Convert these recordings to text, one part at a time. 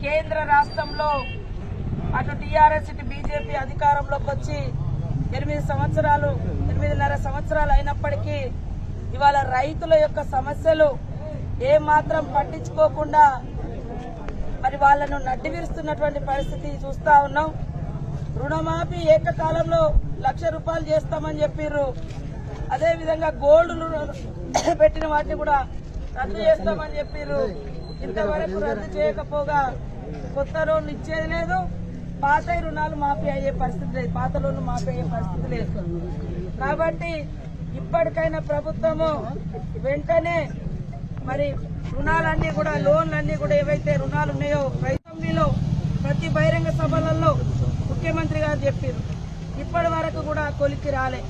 కేంద్ర రాష్ట్రంలో అటు టీఆర్ఎస్ ఇటు బీజేపీ అధికారంలోకి వచ్చి 8.5 సంవత్సరాలు అయినప్పటికీ ఇవాళ రైతుల యొక్క సమస్యలు ఏమాత్రం పట్టించుకోకుండా మరి వాళ్ళను నడ్డివిరుస్తున్నటువంటి పరిస్థితి చూస్తా ఉన్నాం. రుణమాఫీ ఏకకాలంలో ₹1,00,000 చేస్తామని చెప్పిర్రు. అదేవిధంగా గోల్డ్ పెట్టిన వాటిని కూడా రద్దు చేస్తామని చెప్పిర్రు. ఇంతవరకు రద్దు చేయకపోగా కొత్త లోన్లు ఇచ్చేది లేదు, పాత రుణాలు మాఫీ అయ్యే పరిస్థితి లేదు, పాత లోన్లు మాఫీ అయ్యే పరిస్థితి లేదు. కాబట్టి ఇప్పటికైనా ప్రభుత్వము వెంటనే మరి రుణాలన్నీ కూడా లోన్లన్నీ కూడా ఏవైతే రుణాలు ఉన్నాయో రైతులో ప్రతి బహిరంగ సభలలో ముఖ్యమంత్రి గారు చెప్పారు. ఇప్పటి వరకు కూడా కొలికి రాలే.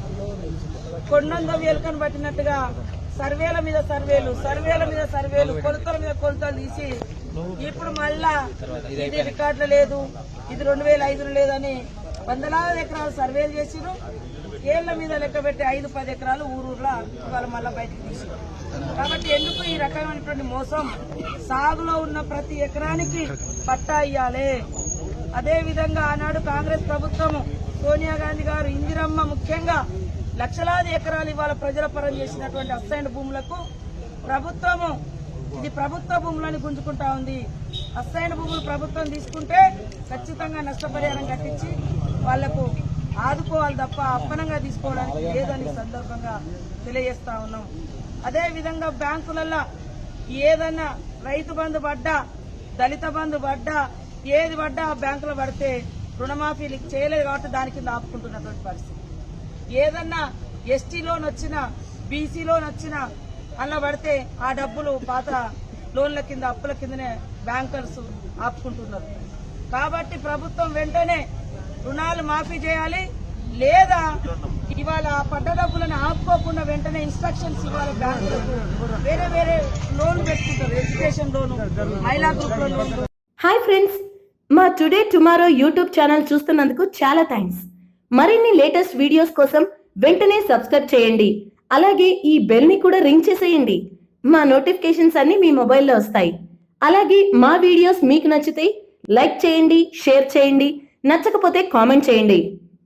కొండందం ఎలుకను పట్టినట్టుగా సర్వేల మీద సర్వేలు కొలతల మీద కొలతలు తీసి ఇప్పుడు మళ్ళా ఇది రికార్డులు లేదు, ఇది 2005 లేదని వందలాది ఎకరాలు సర్వేలు చేసిరు. ఏళ్ల మీద లెక్క పెట్టి 5-10 ఎకరాలు ఊరూర్లా ఇవాళ మళ్ళా బయటకు తీసారు. కాబట్టి ఎందుకు ఈ రకమైనటువంటి మోసం? సాగులో ఉన్న ప్రతి ఎకరానికి పట్టా ఇయ్యాలి. అదేవిధంగా ఆనాడు కాంగ్రెస్ ప్రభుత్వము సోనియా గాంధీ గారు ఇందిరమ్మ ముఖ్యంగా లక్షలాది ఎకరాలు ఇవాళ ప్రజల పరం చేసినటువంటి అసైన్డ్ భూములకు ప్రభుత్వము ఇది ప్రభుత్వ భూములను గుంజుకుంటా ఉంది. అసైన్డ్ భూములు ప్రభుత్వం తీసుకుంటే ఖచ్చితంగా నష్టపరిహారం కట్టించి వాళ్లకు ఆదుకోవాలి తప్ప అప్పనంగా తీసుకోవడానికి లేదని సందర్భంగా తెలియజేస్తా ఉన్నాం. అదేవిధంగా బ్యాంకులలో ఏదన్నా రైతు బంధు పడ్డా, దళిత బంధు పడ్డా, ఏది పడ్డా ఆ బ్యాంకులో పడితే రుణమాఫీలు చేయలేదు కాబట్టి దాని కింద ఆపుకుంటున్నటువంటి పరిస్థితి. ఏదన్నా ఎస్టీ లోన్ వచ్చినా, బీసీ లోన్ వచ్చినా అలా పడితే ఆ డబ్బులు పాత లోన్ల కింద అప్పుల కిందనే బ్యాంకర్స్ ఆపుకుంటున్నారు. కాబట్టి ప్రభుత్వం వెంటనే రుణాలు మాఫీ చేయాలి, లేదా ఇవాళ పడ్డ డబ్బులను ఆపుకోకుండా వెంటనే ఇన్స్ట్రక్షన్స్ ఇవ్వాలి. బ్యాంకులకు వేరే లోన్ పెట్టుకుంటారు, ఎడ్యుకేషన్ లోను, మహిళా గ్రూప్ లోన్. హాయ్ ఫ్రెండ్స్, మా టుడే టుమారో యూట్యూబ్ ఛానల్ చూస్తున్నందుకు చాలా థ్యాంక్స్. మరిన్ని లేటెస్ట్ వీడియోస్ కోసం వెంటనే సబ్స్క్రైబ్ చేయండి. అలాగే ఈ బెల్ ని కూడా రింగ్ చేసేయండి. మా నోటిఫికేషన్స్ అన్ని మీ మొబైల్లో వస్తాయి. అలాగే మా వీడియోస్ మీకు నచ్చితే లైక్ చేయండి, షేర్ చేయండి, నచ్చకపోతే కామెంట్ చేయండి.